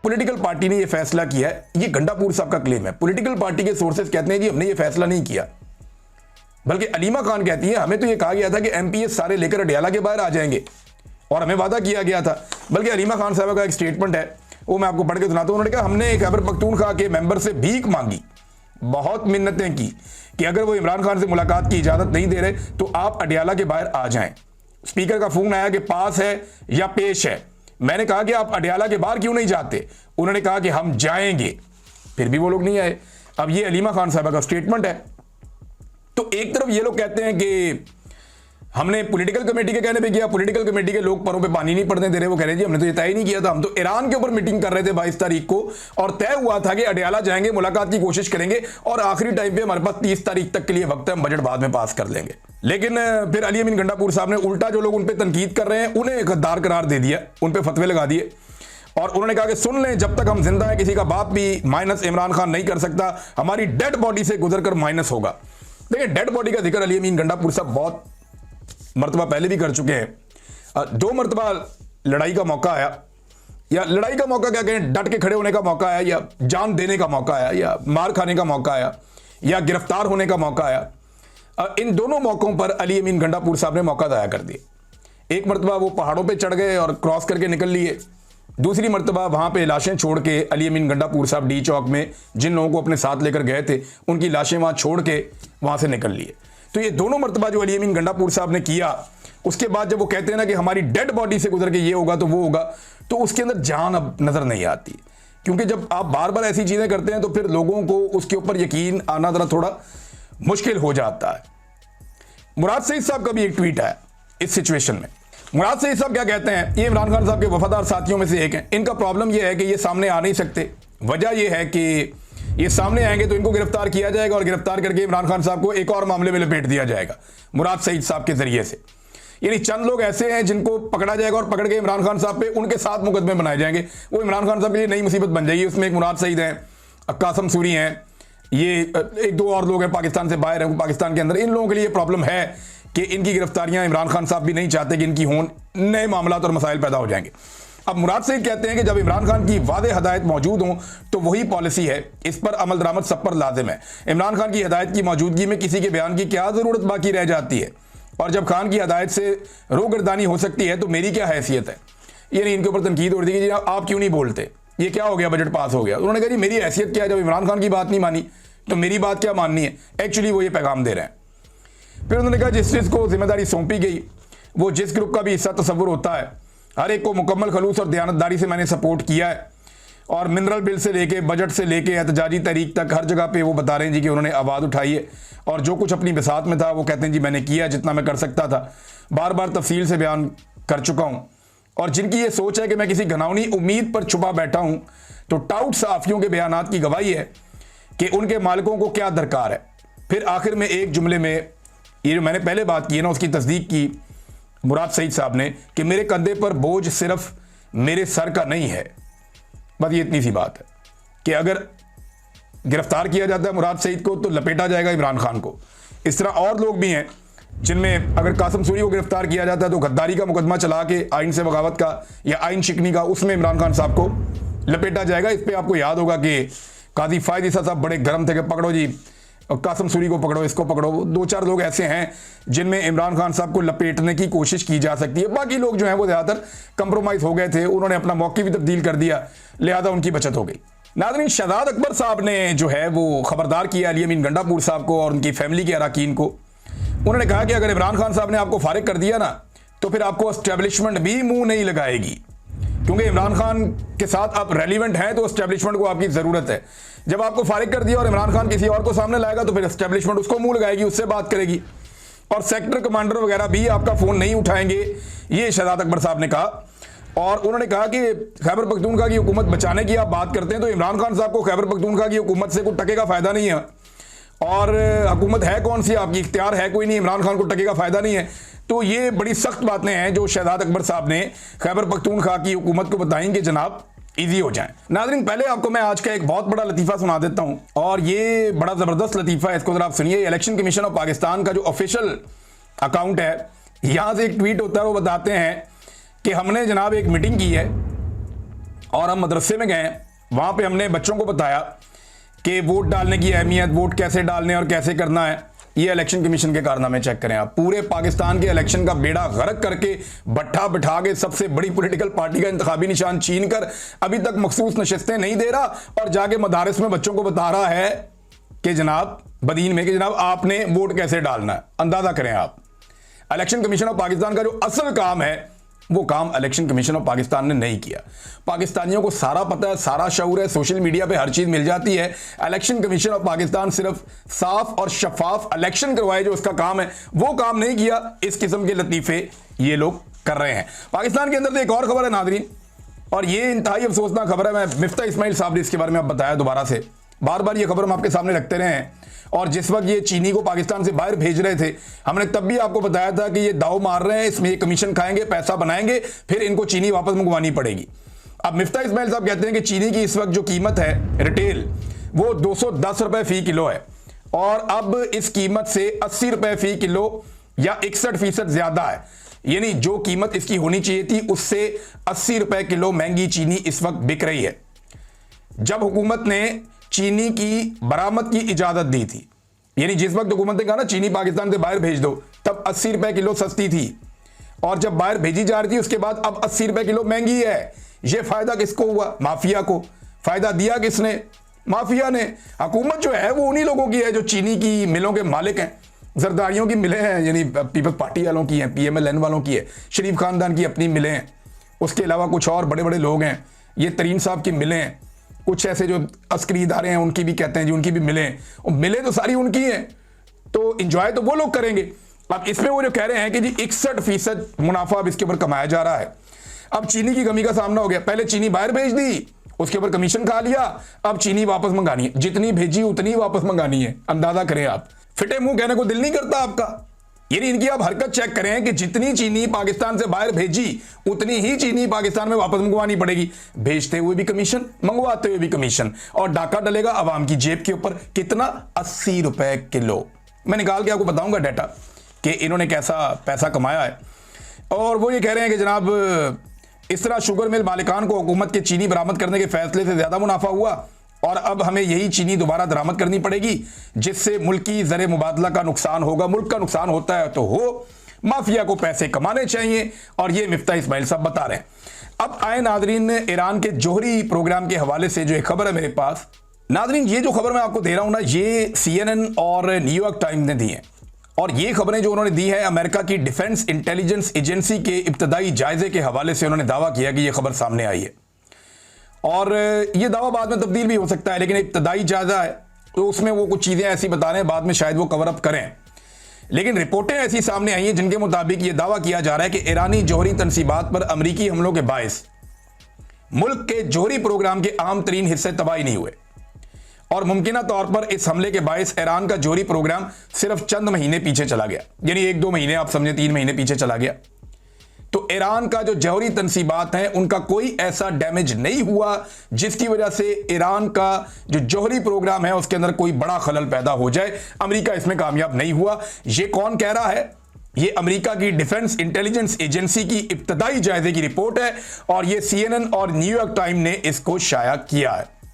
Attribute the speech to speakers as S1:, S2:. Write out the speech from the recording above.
S1: Political party ने यह फैसला किया है, यह गंडापुर साहब का क्लेम है। पॉलिटिकल पार्टी के सोर्सेज कहते हैं जी हमने यह फैसला नहीं किया, बल्कि अलीमा खान कहती है हमें तो यह कहा गया था कि एमपीएस सारे लेकर अडियाला के बाहर आ जाएंगे और हमें वादा किया गया था। बल्कि अलीमा खान साहब का एक स्टेटमेंट है, वो मैं आपको पढ़ के सुनाता हूं। उन्होंने कहा हमने खैबर पख्तूनख्वा के मेंबर से भीख मांगी, बहुत मिन्नतें की कि अगर वो इमरान खान से मुलाकात की इजाजत नहीं दे रहे तो आप अडियाला के बाहर आ जाएं। स्पीकर का फोन आया कि पास है या पेश है। मैंने कहा कि आप अडियाला के बाहर क्यों नहीं जाते? उन्होंने कहा कि हम जाएंगे, फिर भी वो लोग नहीं आए। अब ये अलीमा खान साहब का स्टेटमेंट है। तो एक तरफ ये लोग कहते हैं कि हमने पॉलिटिकल कमेटी के कहने पे किया, पॉलिटिकल कमेटी के लोग परों पे पानी नहीं पड़ने दे रहे। वो कह रहे जी हमने तो ये तय नहीं किया था, हम तो ईरान के ऊपर मीटिंग कर रहे थे 22 तारीख को और तय हुआ था कि अडियाला जाएंगे, मुलाकात की कोशिश करेंगे और आखिरी टाइम पे हमारे पास 30 तारीख तक के लिए वक्त है, हम बजट बाद में पास कर लेंगे। लेकिन फिर अली अमीन गंडापुर साहब ने उल्टा जो लोग उन पर तनकीद कर रहे हैं उन्हें गद्दार करार दे दिया, उन पर फतवे लगा दिए और उन्होंने कहा कि सुन लें, जब तक हम जिंदा हैं किसी का बाप भी माइनस इमरान खान नहीं कर सकता, हमारी डेड बॉडी से गुजरकर माइनस होगा। देखिए डेड बॉडी का जिक्र अली अमीन गंडापुर साहब बहुत मर्तबा पहले भी कर चुके हैं। 2 मर्तबा लड़ाई का मौका आया, या लड़ाई का मौका क्या कहें, डट के खड़े होने का मौका आया, या जान देने का मौका आया, या मार खाने का मौका आया, या गिरफ्तार होने का मौका आया। इन दोनों मौकों पर अली अमीन गंडापुर साहब ने मौका दाया कर दिए। एक मर्तबा वो पहाड़ों पे चढ़ गए और क्रॉस करके निकल लिए, दूसरी मर्तबा वहां पे लाशें छोड़ के अली अमीन गंडापुर साहब डी चौक में जिन लोगों को अपने साथ लेकर गए थे उनकी लाशें वहां छोड़ के वहां से निकल लिए। तो ये दोनों मर्तबा जो अली अमीन गंडापुर साहब ने किया, उसके बाद जब वो कहते हैं ना कि हमारी डेड बॉडी से गुजर के ये होगा तो वो होगा, तो उसके अंदर जान अब नजर नहीं आती। क्योंकि जब आप बार बार ऐसी चीजें करते हैं तो फिर लोगों को उसके ऊपर यकीन आना जरा थोड़ा मुश्किल हो जाता है। मुराद सईद साहब का भी एक ट्वीट है इस सिचुएशन में। मुराद सईद साहब क्या कहते हैं, ये इमरान खान साहब के वफादार साथियों में से एक हैं। इनका प्रॉब्लम यह है कि ये सामने आ नहीं सकते। वजह यह है कि ये सामने आएंगे तो इनको गिरफ्तार किया जाएगा और गिरफ्तार करके इमरान खान साहब को एक और मामले में लपेट दिया जाएगा मुराद सईद साहब के जरिए से। यानी चंद लोग ऐसे हैं जिनको पकड़ा जाएगा और पकड़ के इमरान खान साहब पे उनके साथ मुकदमे बनाए जाएंगे। वो इमरान खान साहब के लिए नई मुसीबत बन जाएगी। उसमें एक मुराद सईद हैं, कासम सूरी हैं, ये 1-2 और लोग हैं पाकिस्तान से बाहर हैं, पाकिस्तान के अंदर। इन लोगों के लिए प्रॉब्लम है कि इनकी गिरफ्तारियां इमरान खान साहब भी नहीं चाहते कि इनकी हों, नए मामला और मसाइल पैदा हो जाएंगे। अब मुराद सईद कहते हैं कि जब इमरान खान की वादे हदायत मौजूद हों तो वही पॉलिसी है, इस पर अमल दरामद सब पर लाजिम है। इमरान खान की हदायत की मौजूदगी में किसी के बयान की क्या जरूरत बाकी रह जाती है, और जब खान की हदायत से रोगर्दानी हो सकती है तो मेरी क्या हैसियत है। यानी इनके ऊपर तनकीद हो रही है कि आप क्यों नहीं बोलते, ये क्या हो गया, बजट पास हो गया। उन्होंने कहा जी मेरी हैसियत क्या है, जब इमरान खान की बात नहीं मानी तो मेरी बात क्या माननी है। एक्चुअली वो ये पैगाम दे रहे हैं। फिर उन्होंने कहा जिस चीज़ को जिम्मेदारी सौंपी गई वो जिस ग्रुप का भी हिस्सा तस्वुर होता है, हर एक को मुकम्मल खलूस और दयानतदारी से मैंने सपोर्ट किया है। और मिनरल बिल से लेके बजट से लेके एहतजाजी तहरीक तक हर जगह पे वो बता रहे हैं जी कि उन्होंने आवाज़ उठाई है और जो कुछ अपनी बिसात में था वो कहते हैं जी मैंने किया जितना मैं कर सकता था। बार बार तफसील से बयान कर चुका हूँ। और जिनकी ये सोच है कि मैं किसी घनावनी उम्मीद पर छुपा बैठा हूँ, तो टाउट सहाफ़ियों के बयानात की गवाही है कि उनके मालिकों को क्या दरकार है। फिर आखिर में एक जुमले में ये जो मैंने पहले बात की है ना, उसकी तस्दीक की मुराद सईद साहब ने कि मेरे कंधे पर बोझ सिर्फ मेरे सर का नहीं है। बस ये इतनी सी बात है कि अगर गिरफ्तार किया जाता है मुराद सईद को तो लपेटा जाएगा इमरान खान को। इस तरह और लोग भी हैं जिनमें अगर कासम सूरी को गिरफ्तार किया जाता है तो गद्दारी का मुकदमा चला के आइन से बगावत का या आइन शिकनी का, उसमें इमरान खान साहब को लपेटा जाएगा। इस पर आपको याद होगा कि काजी फायद ईसा साहब बड़े गर्म थे कि पकड़ो जी कासम सूरी को पकड़ो, इसको पकड़ो। 2-4 लोग ऐसे हैं जिनमें इमरान खान साहब को लपेटने की कोशिश की जा सकती है। बाकी लोग जो हैं वो ज़्यादातर कंप्रोमाइज़ हो गए थे, उन्होंने अपना मौक़िफ़ भी तब्दील कर दिया, लिहाजा उनकी बचत हो गई। नाज़रीन, शहजाद अकबर साहब ने जो है वो खबरदार किया अली अमीन गंडापुर साहब को और उनकी फैमिली के अरकान को। उन्होंने कहा कि अगर इमरान खान साहब ने आपको फारिग कर दिया ना तो फिर आपको एस्टेब्लिशमेंट भी मुंह नहीं लगाएगी, क्योंकि इमरान खान के साथ आप रेलिवेंट हैं तो एस्टेब्लिशमेंट को आपकी ज़रूरत है। जब आपको फारिग कर दिया और इमरान खान किसी और को सामने लाएगा तो फिर एस्टेब्लिशमेंट उसको मुंह लगाएगी, उससे बात करेगी और सेक्टर कमांडर वगैरह भी आपका फ़ोन नहीं उठाएंगे, ये शहजाद अकबर साहब ने कहा। और उन्होंने कहा कि खैबर पख्तूनख्वा की हुकूमत बचाने की आप बात करते हैं तो इमरान खान साहब को खैबर पख्तूनख्वा की हुकूमत से कोई टके का फ़ायदा नहीं है। और हुकूमत है कौन सी, आपकी इख्तियार है कोई नहीं, इमरान खान को टके का फ़ायदा नहीं है। तो ये बड़ी सख्त बातें हैं जो शहजाद अकबर साहब ने खैबर पख्तूनख्वा की हुकूमत को बताएं कि जनाब ईजी हो जाए। नाज़रीन, पहले आपको मैं आज का एक बहुत बड़ा लतीफ़ा सुना देता हूँ और ये बड़ा ज़बरदस्त लतीफ़ा है, इसको ज़रा आप सुनिए। इलेक्शन कमीशन ऑफ पाकिस्तान का जो ऑफिशियल अकाउंट है, यहाँ से एक ट्वीट होता है, वो बताते हैं कि हमने जनाब एक मीटिंग की है और हम मदरसे में गए, वहां पे हमने बच्चों को बताया कि वोट डालने की अहमियत, वोट कैसे डालने और कैसे करना है। ये इलेक्शन कमीशन के कारनामे चेक करें आप। पूरे पाकिस्तान के इलेक्शन का बेड़ा गर्क करके भट्ठा बिठा के सबसे बड़ी पॉलिटिकल पार्टी का इंतखाबी निशान छीन कर अभी तक मखसूस नशिस्तें नहीं दे रहा और जाके मदारिस में बच्चों को बता रहा है कि जनाब बदीन में कि जनाब आपने वोट कैसे डालना है। अंदाजा करें आप, इलेक्शन कमीशन ऑफ पाकिस्तान का जो असल काम है वो काम इलेक्शन कमीशन ऑफ पाकिस्तान ने नहीं किया। पाकिस्तानियों को सारा पता है, सारा शऊर है, सोशल मीडिया पे हर चीज मिल जाती है। इलेक्शन कमीशन ऑफ पाकिस्तान सिर्फ साफ और शफाफ इलेक्शन करवाए जो उसका काम है वो काम नहीं किया। इस किस्म के लतीफे ये लोग कर रहे हैं। पाकिस्तान के अंदर तो एक और खबर है नादरीन, और ये इंतहाई अफसोसनाक खबर है। मैं मिफ्ता इस्माइल साहब ने इसके बारे में आप बताया दोबारा से, बार बार ये खबर हम आपके सामने रखते रहे हैं। और जिस वक्त ये चीनी को पाकिस्तान से बाहर भेज रहे थे, हमने तब भी आपको बताया था कि ये दाव मार रहे हैं, इसमें ये कमीशन खाएंगे, पैसा बनाएंगे, फिर इनको चीनी वापस मंगवानी पड़ेगी। अब मिफ्ता इस्माइल साहब कहते हैं कि चीनी की इस वक्त जो कीमत है रिटेल वो 210 रुपए फी किलो है, और अब इस कीमत से 80 रुपए फी किलो या 61% ज्यादा है। यानी जो कीमत इसकी होनी चाहिए थी उससे 80 रुपए किलो महंगी चीनी इस वक्त बिक रही है। जब हुकूमत ने चीनी की बरामद की इजाजत दी थी, यानी जिस वक्त हुकूमत ने कहा ना चीनी पाकिस्तान से बाहर भेज दो, तब 80 रुपए किलो सस्ती थी, और जब बाहर भेजी जा रही थी उसके बाद अब 80 रुपए किलो महंगी है। यह फायदा किसको हुआ? माफिया को। फायदा दिया किसने? माफिया ने। हुकूमत जो है वो उन्हीं लोगों की है जो चीनी की मिलों के मालिक हैं। जरदारियों की मिलें हैं, यानी पीपल्स पार्टी वालों की हैं, PMLN वालों की है, शरीफ खानदान की अपनी मिलें हैं, उसके अलावा कुछ और बड़े बड़े लोग हैं, ये तरीन साहब की मिलें हैं, कुछ ऐसे जो अस्करी इदारे हैं उनकी भी कहते हैं जी उनकी भी मिलें, और मिलें तो सारी उनकी हैं, तो इंजॉय तो वो लोग करेंगे। अब इसमें वो जो कह रहे हैं कि जी 61% मुनाफा अब इसके ऊपर कमाया जा रहा है। अब चीनी की कमी का सामना हो गया, पहले चीनी बाहर भेज दी, उसके ऊपर कमीशन खा लिया, अब चीनी वापस मंगानी है, जितनी भेजी उतनी वापस मंगानी है। अंदाजा करें आप, फिटे मुंह कहने को दिल नहीं करता आपका। यानी इनकी आप हरकत चेक करें कि जितनी चीनी पाकिस्तान से बाहर भेजी उतनी ही चीनी पाकिस्तान में वापस मंगवानी पड़ेगी। भेजते हुए भी कमीशन, मंगवाते हुए भी कमीशन, और डाका डलेगा अवाम की जेब के ऊपर। कितना? 80 रुपए किलो। मैं निकाल के आपको बताऊंगा डाटा कि इन्होंने कैसा पैसा कमाया है। और वो ये कह रहे हैं कि जनाब इस तरह शुगर मिल मालिकान को हुकूमत के चीनी बरामद करने के फैसले से ज्यादा मुनाफा हुआ, और अब हमें यही चीनी दोबारा दरामद करनी पड़ेगी, जिससे मुल्की ज़र मुबादला का नुकसान होगा। मुल्क का नुकसान होता है तो हो, माफिया को पैसे कमाने चाहिए, और ये मिफ्ता इस्माइल साहब बता रहे हैं। अब आए नादरीन, ईरान के जोहरी प्रोग्राम के हवाले से जो एक खबर है मेरे पास। नादरीन ये जो खबर मैं आपको दे रहा हूं ना, ये CNN और न्यूयॉर्क टाइम्स ने दी है, और ये खबरें जो उन्होंने दी है अमेरिका की डिफेंस इंटेलिजेंस एजेंसी के इब्तदाई जायजे के हवाले से उन्होंने दावा किया कि यह खबर सामने आई है, और ये दावा बाद में तब्दील भी हो सकता है, लेकिन इब्तदाई जायजा है तो उसमें वो कुछ चीज़ें ऐसी बता रहे हैं, बाद में शायद वो कवर अप करें। लेकिन रिपोर्टें ऐसी सामने आई हैं जिनके मुताबिक ये दावा किया जा रहा है कि ईरानी जौहरी तनसीबात पर अमरीकी हमलों के बायस मुल्क के जौहरी प्रोग्राम के अहम तरीन हिस्से तबाही नहीं हुए, और मुमकिना तौर पर इस हमले के बायस ईरान का जौहरी प्रोग्राम सिर्फ चंद महीने पीछे चला गया, यानी 1-2 महीने, आप समझे 3 महीने पीछे चला गया। तो ईरान का जो जौहरी तनसीबात हैं उनका कोई ऐसा डैमेज नहीं हुआ जिसकी वजह से ईरान का जो जौहरी प्रोग्राम है उसके अंदर कोई बड़ा खलल पैदा हो जाए। अमेरिका इसमें कामयाब नहीं हुआ। ये कौन कह रहा है? ये अमेरिका की डिफेंस इंटेलिजेंस एजेंसी की इब्तदाई जायजे की रिपोर्ट है, और ये CNN और न्यूयॉर्क टाइम्स ने इसको शाया किया है।